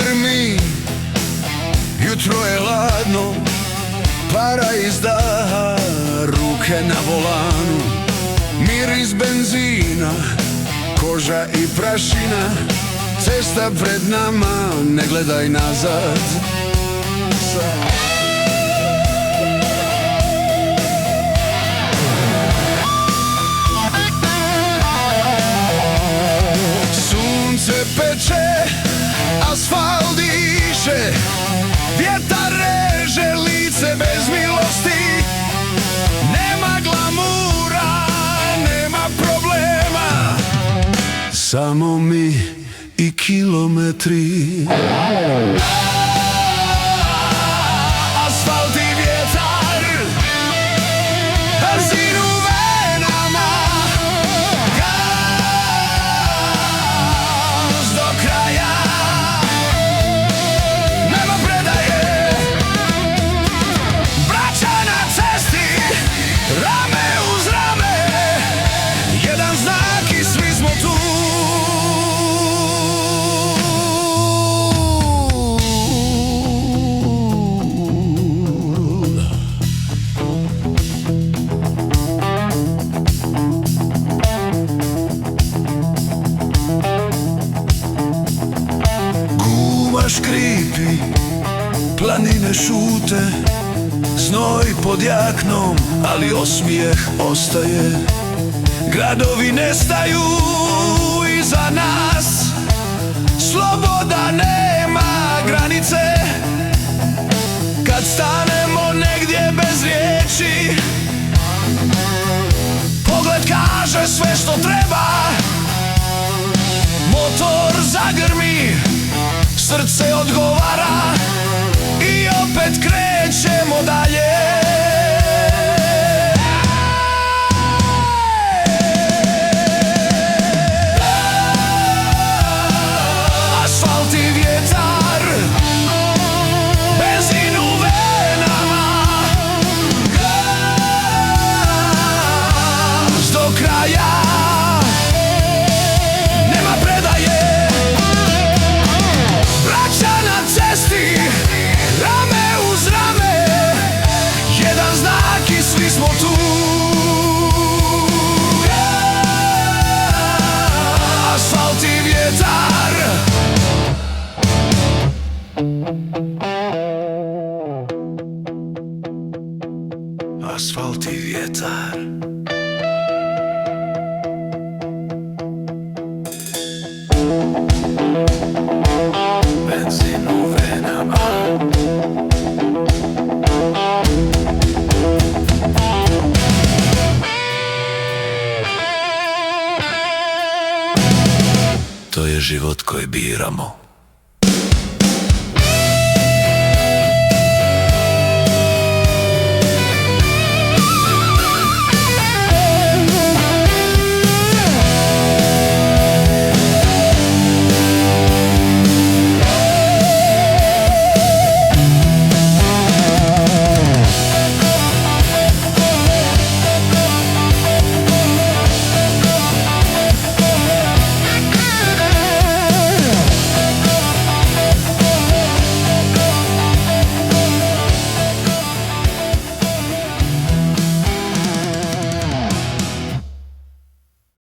zagrmi, jutro je ladno, para iz daha, ruke na volanu, miris benzina, koža i prašina, cesta pred nama, ne gledaj nazad. Sunce peče, asfalt diše, vjetar reže lice bez milosti. Nema glamura, nema problema, samo mi i kilometri. Asfalt i vjetar, benzin u venama, gaz do kraja, nema predaje. Braća na cesti, rame uz rame, jedan znak i svi smo tu. Škripi, planine šute, znoj pod jaknom, ali osmijeh ostaje. Gradovi nestaju iza nas, sloboda nema granice. Kad stanemo negdje bez riječi, pogled kaže sve što treba. Motor zagrmi, srce odgovara i opet krećemo dalje. Asfalt i vjetar, benzin u venama, gaz do kraja, nema predaje. Rame uz rame, jedan znak i svi smo tu. Asfalt i vjetar, asfalt i vjetar. Benzin u venama, to je život koji biramo.